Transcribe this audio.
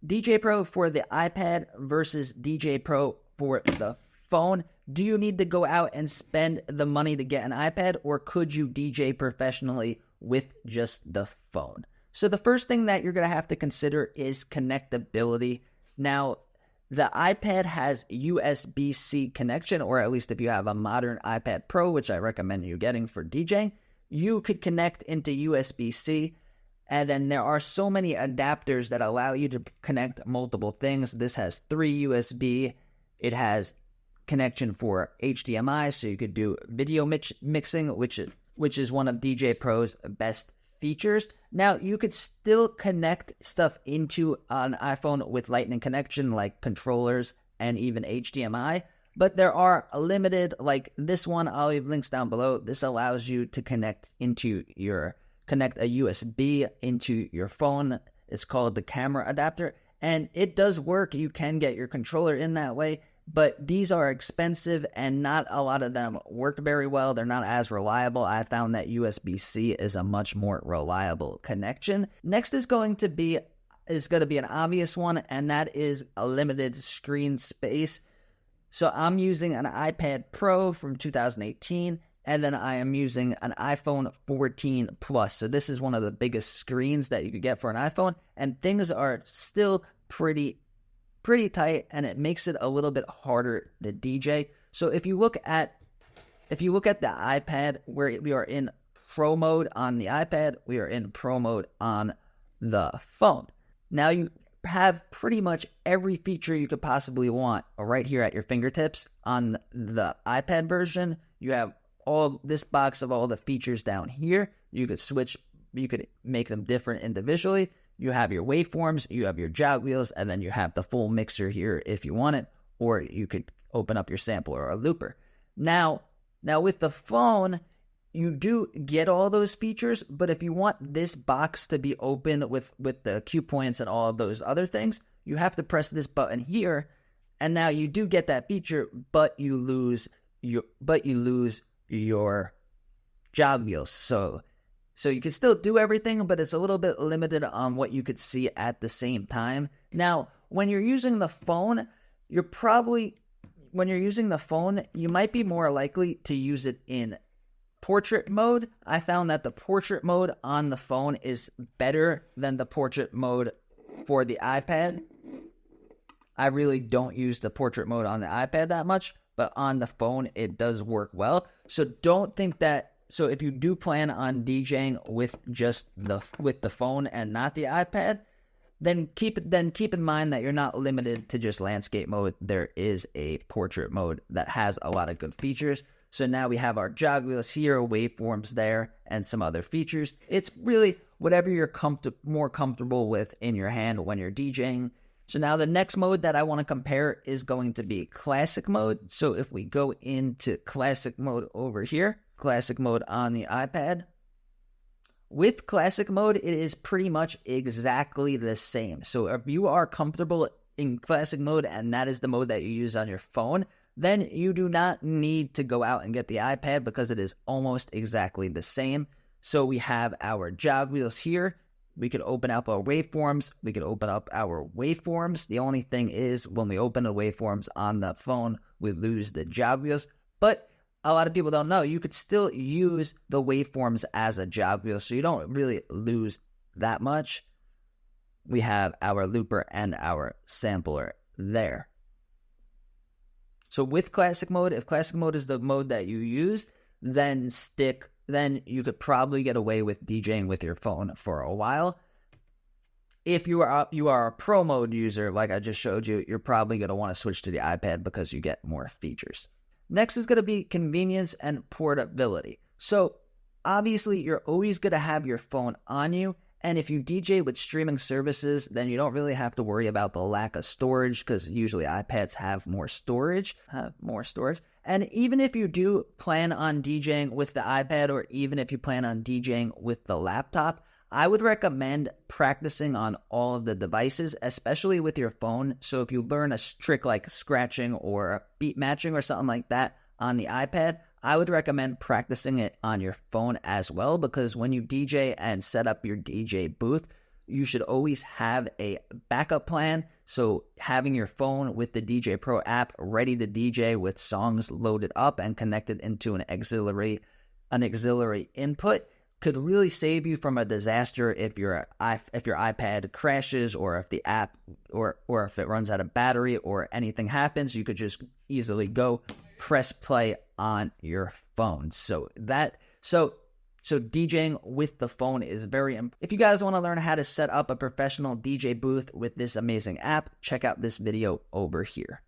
DJ Pro for the iPad versus DJ Pro for the phone. Do you need to go out and spend the money to get an iPad, or could you DJ professionally with just the phone? So the first thing that you're going to have to consider is connectability. Now, the iPad has USB-C connection, or at least if you have a modern iPad Pro, which I recommend you getting for DJing, you could connect into USB-C. And then there are so many adapters that allow you to connect multiple things. This has 3 USB. It has connection for HDMI, so you could do video mixing, which is one of DJ Pro's best features. Now, you could still connect stuff into an iPhone with Lightning connection, like controllers and even HDMI. But there are limited, like this one, I'll leave links down below. This allows you to connect a USB into your phone. It's called the camera adapter, and it does work. You can get your controller in that way, but these are expensive and not a lot of them work very well. They're not as reliable. I found that USB-C is a much more reliable connection. Next is going to be an obvious one, and that is a limited screen space. So I'm using an iPad Pro from 2018, and then I am using an iPhone 14 Plus. So this is one of the biggest screens that you could get for an iPhone, and things are still pretty tight, and it makes it a little bit harder to DJ. So if you look at the iPad, where we are in Pro mode on the iPad, we are in Pro mode on the phone. Now you have pretty much every feature you could possibly want right here at your fingertips. On the iPad version, you have all this box of all the features down here. You could make them different individually. You have your waveforms, you have your jog wheels, and then you have the full mixer here if you want it, or you could open up your sampler or a looper. Now with the phone, you do get all those features, but if you want this box to be open with the cue points and all of those other things, you have to press this button here, and now you do get that feature, but you lose your jog wheels. So you can still do everything, but it's a little bit limited on what you could see at the same time. Now, when you're using the phone, you might be more likely to use it in portrait mode. I found that the portrait mode on the phone is better than the portrait mode for the iPad. I really don't use the portrait mode on the iPad that much, but on the phone it does work well. So if you do plan on DJing with the phone and not the iPad, then keep in mind that you're not limited to just landscape mode. There is a portrait mode that has a lot of good features. So now we have our jog wheels here, waveforms there, and some other features. It's really whatever you're more comfortable with in your hand when you're DJing. So now the next mode that I want to compare is going to be classic mode. So if we go into classic mode over here, classic mode on the iPad. With classic mode, it is pretty much exactly the same. So if you are comfortable in classic mode and that is the mode that you use on your phone, then you do not need to go out and get the iPad because it is almost exactly the same. So we have our jog wheels here. We could open up our waveforms. The only thing is when we open the waveforms on the phone, we lose the jog wheels. But a lot of people don't know, you could still use the waveforms as a jog wheel, so you don't really lose that much. We have our looper and our sampler there. So with classic mode, if classic mode is the mode that you use, then you could probably get away with DJing with your phone for a while. If you are a pro mode user, like I just showed you, you're probably going to want to switch to the iPad because you get more features. Next is going to be convenience and portability. So obviously, you're always going to have your phone on you. And if you DJ with streaming services, then you don't really have to worry about the lack of storage because usually iPads have more storage. And even if you do plan on DJing with the iPad, or even if you plan on DJing with the laptop, I would recommend practicing on all of the devices, especially with your phone. So if you learn a trick like scratching or beat matching or something like that on the iPad, I would recommend practicing it on your phone as well, because when you DJ and set up your DJ booth, you should always have a backup plan. So having your phone with the Djay Pro app ready to DJ with songs loaded up and connected into an auxiliary input could really save you from a disaster if your iPad crashes, or if the app or if it runs out of battery or anything happens. You could just easily go press play on your phone. So DJing with the phone is very important. If you guys want to learn how to set up a professional DJ booth with this amazing app, check out this video over here.